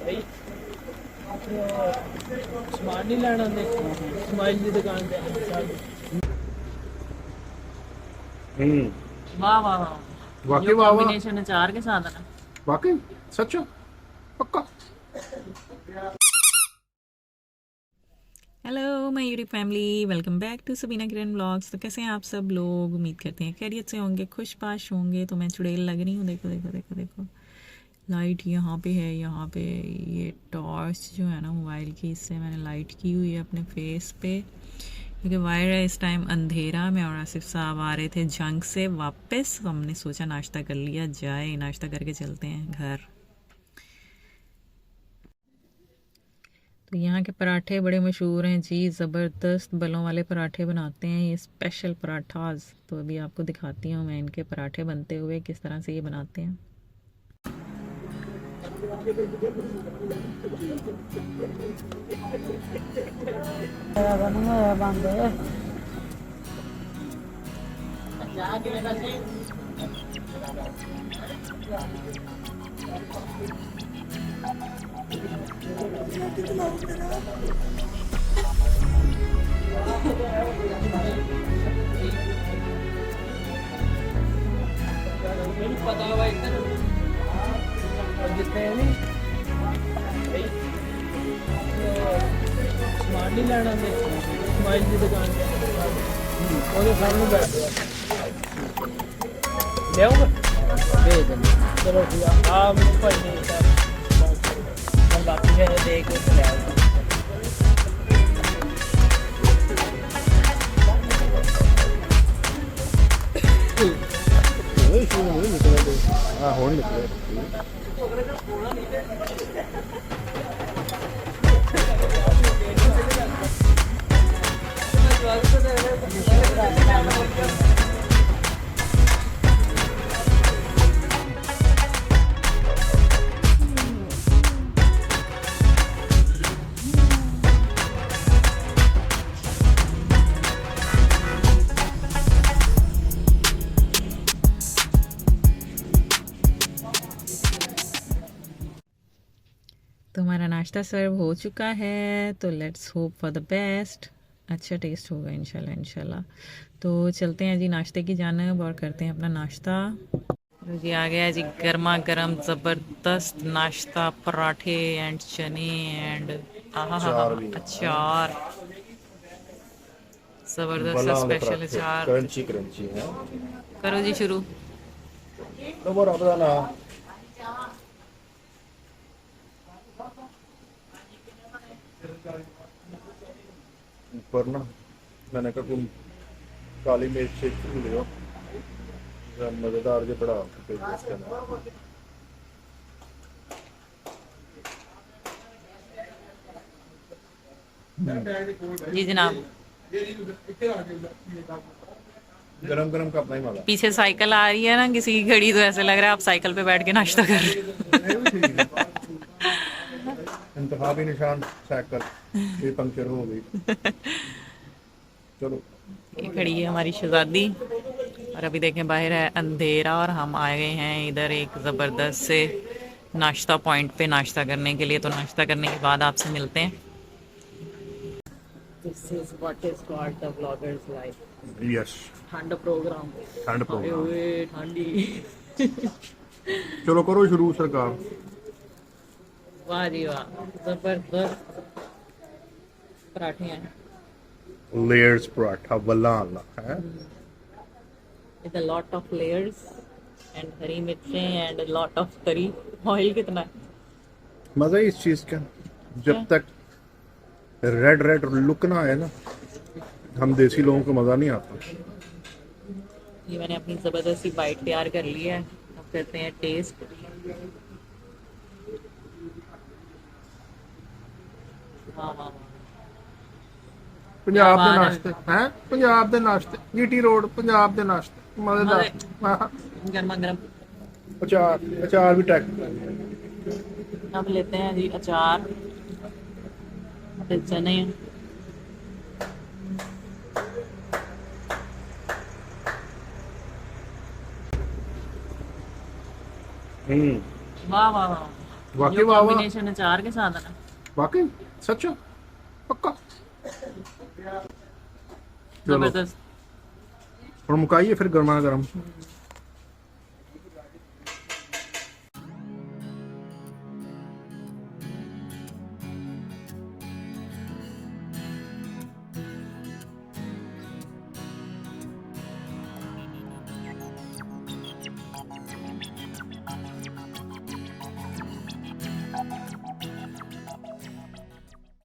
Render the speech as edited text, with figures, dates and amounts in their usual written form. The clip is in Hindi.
समान नहीं लेना स्माइल की दुकान पे वाह वाह वाह वाकई जो वाह वाह कॉम्बिनेशन अचार के साथ है ना वाकई सच पक्का। Hello my YouTube family, welcome back to Sabina Kiran blogs. तो कैसे हैं आप सब लोग? उम्मीद करते हैं खैरियत से होंगे, खुश पाश होंगे। तो मैं चुड़ैल लग रही हूँ। देखो देखो देखो देखो, लाइट यहाँ पे है, यहाँ पे ये टॉर्च जो है ना मोबाइल की, इससे मैंने लाइट की हुई है अपने फेस पे, क्योंकि वायर है इस टाइम अंधेरा में। और आसिफ साहब आ रहे थे जंग से वापस, हमने सोचा नाश्ता कर लिया जाए, नाश्ता करके चलते हैं घर। तो यहाँ के पराठे बड़े मशहूर हैं जी, ज़बरदस्त बलों वाले पराठे बनाते हैं ये, स्पेशल पराठाज। तो अभी आपको दिखाती हूँ मैं इनके पराठे बनते हुए, किस तरह से ये बनाते हैं। पता हुआ जितने नहीं समान नहीं लेना स्माइल की दुकान पे सामने बैठ ले चलो ठीक है। हाँ भाई नहीं बाकी है देख के ले आओ। हाँ हो निकले तो हमारा नाश्ता सर्व हो चुका है, तो let's hope for the best. अच्छा टेस्ट होगा इंशाल्लाह इंशाल्लाह। तो चलते हैं जी नाश्ते की जानब और करते हैं अपना नाश्ता। तो जी आ गया जी गर्मा गर्म ज़बरदस्त नाश्ता, पराठे एंड चने एंड अचार, ज़बरदस्त स्पेशल अचार। क्रंची क्रंची है। करो जी शुरू। तो वो रब दा ना ऊपर ना मैंने कहा तुम काली मिर्च से ले लो, मजेदार जो पड़ा जी जनाब। गरम गरम का अपना ही मजा। पीछे साइकिल आ रही है ना किसी की खड़ी, तो ऐसे लग रहा है आप साइकिल पे बैठ के नाश्ता कर रहे हो। इंतखाबी निशान साइकिल ये पंक्चर हो गई। चलो ये खड़ी है हमारी शहजादी, और अभी देखें बाहर है अंधेरा, और हम आए गए हैं इधर एक ज़बरदस्त से नाश्ता पॉइंट पे नाश्ता करने के लिए। तो नाश्ता करने के बाद आपसे मिलते हैं। This is what is called the vlogger's life. Yes ठंड प्रोग्राम ठंड प्रोग्राम। ओए ठंडी। चलो करो शुरू सरकार। वाह जी वाह, जबरदस्त पराठे हैं लेयर्स पराठा वल्ला है। with a lot of layers and हरी मिर्चें and a lot of करी। ऑयल कितना है? मजा ही इस चीज का, जब तक रेड रेड लुक ना आए ना, हम देसी लोगों को मजा नहीं आता। ये मैंने अपनी जबरदस्ती बाइट तैयार कर ली है, अब करते हैं टेस्ट। हाँ हाँ पंजाब दे नाश्ते हैं, पंजाब दे नाश्ते, जीटी रोड पंजाब दे नाश्ते मजेदार। गर्मा गर्म। अचार अचार भी टैक। अब लेते हैं जी अचार, फिर चने। वाह वाह वाह, वाकई जो वाह वाह कॉम्बिनेशन अचार के साथ है ना, वाकई सच पक्का चलो जबरदस्त। और मुकाइए फिर गर्मा गर्म